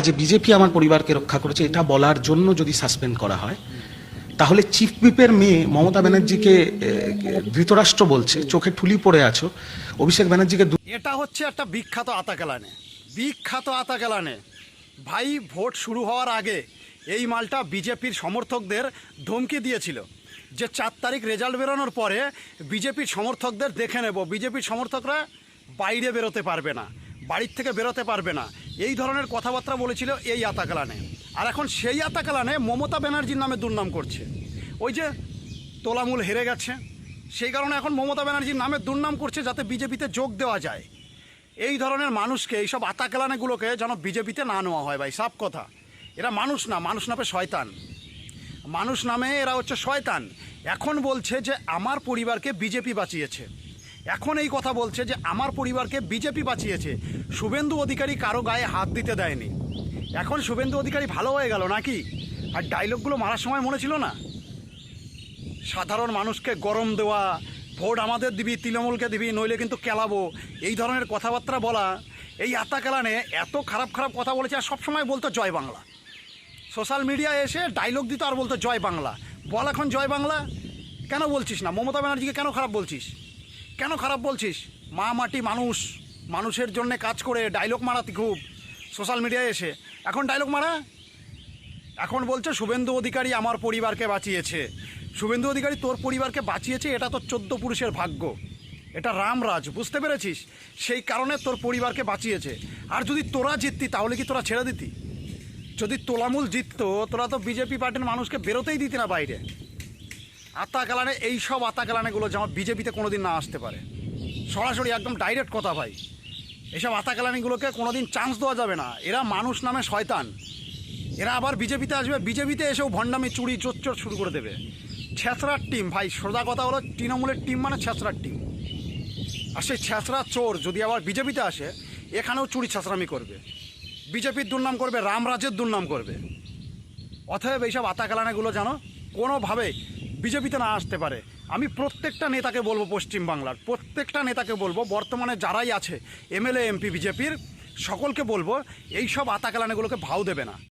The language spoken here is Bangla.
যে বিজেপি আমার পরিবারকে রক্ষা করেছে এটা বলার জন্য যদি সাসপেন্ড করা হয়, তাহলে চিফ হুইপের মেয়ে মমতা ব্যানার্জিকে ধৃতরাষ্ট্র বলছে, চোখে ঠুলি পড়ে আছো, অভিষেক ব্যানার্জিকে এটা হচ্ছে একটা বিখ্যাত আতাকেলানে ভাই। ভোট শুরু হওয়ার আগে এই মালটা বিজেপির সমর্থকদের ধমকি দিয়েছিল যে 4 তারিখ রেজাল্ট বেরোনোর পরে বিজেপির সমর্থকদের দেখে নেব, বিজেপির সমর্থকরা বাইরে বেরোতে পারবে না, বাড়ির থেকে বেরোতে পারবে না, এই ধরনের কথাবার্তা বলেছিল এই আতাকেলানে। আর এখন সেই আতাকেলানে মমতা ব্যানার্জির নামে দুর্নাম করছে। ওই যে তোলামূল হেরে গেছে, সেই কারণে এখন মমতা ব্যানার্জির নামে দুর্নাম করছে যাতে বিজেপিতে যোগ দেওয়া যায়। এই ধরনের মানুষকে, এইসব আতাকেলানেগুলোকে যেন বিজেপিতে না নেওয়া হয় ভাই, সাফ কথা। এরা মানুষ না, মানুষ নামে শয়তান, মানুষ নামে এরা হচ্ছে শয়তান। এখন বলছে যে আমার পরিবারকে বিজেপি বাঁচিয়েছে, এখন এই কথা বলছে যে আমার পরিবারকে বিজেপি বাঁচিয়েছে। শুভেন্দু অধিকারী কারো গায়ে হাত দিতে দেয়নি, এখন শুভেন্দু অধিকারী ভালো হয়ে গেল নাকি? আর ডায়লগগুলো মারার সময় মনে ছিল না, সাধারণ মানুষকে গরম দেওয়া, ভোট আমাদের দিবি, তৃণমূলকে দিবি, নইলে কিন্তু কেলাবো, এই ধরনের কথাবার্তা বলা। এই আতাকেলানে এত খারাপ খারাপ কথা বলেছে, আর সবসময় বলতো জয় বাংলা। সোশ্যাল মিডিয়ায় এসে ডায়লগ দিত আর বলতো জয় বাংলা। বল এখন জয় বাংলা কেন বলছিস না? মমতা ব্যানার্জিকে কেন খারাপ বলছিস? কেন খারাপ বলছিস? মা মাটি মানুষ, মানুষের জন্য কাজ করে ডায়লগ মারাতি খুব সোশ্যাল মিডিয়ায় এসে। এখন ডায়লগ মারা, এখন বলছে শুভেন্দু অধিকারী আমার পরিবারকে বাঁচিয়েছে। শুভেন্দু অধিকারী তোর পরিবারকে বাঁচিয়েছে, এটা তোর 14 পুরুষের ভাগ্য, এটা রামরাজ, বুঝতে পেরেছিস? সেই কারণে তোর পরিবারকে বাঁচিয়েছে। আর যদি তোরা জিততি তাহলে কি তোরা ছেড়ে দিতি? যদি তোলামূল জিততো, তোরা তো বিজেপি পার্টির মানুষকে বেরোতেই দিতি না বাইরে। আতাকেলানে, এইসব আতাকেলানেগুলো যেমন বিজেপিতে কোনোদিন না আসতে পারে, সরাসরি একদম ডাইরেক্ট কথা ভাই। এইসব আতাকেলানিগুলোকে কোনোদিন চান্স দেওয়া যাবে না। এরা মানুষ নামে শয়তান, এরা আবার বিজেপিতে আসবে, বিজেপিতে এসেও ভণ্ডামি, চুরি, চোর শুরু করে দেবে। ছেঁচড়ার টিম ভাই, সোজা কথা হলো তৃণমূলের টিম মানে ছেঁচড়ার টিম। আর সেই ছেঁচড়া চোর যদি আবার বিজেপিতে আসে, এখানেও চুরি ছেঁচড়ামি করবে, বিজেপির দুর্নাম করবে, রামরাজের দুর্নাম করবে। অতএব এইসব আতাকেলানেগুলো যেন কোনোভাবে বিজেপিতে না আসতে পারে। আমি প্রত্যেকটা নেতাকে বলবো, পশ্চিমবাংলার প্রত্যেকটা নেতাকে বলবো, বর্তমানে যারাই আছে এমএলএ এমপি বিজেপির, সকলকে বলবো এইসব আতাকেলানেগুলোকে ভাও দেবে না।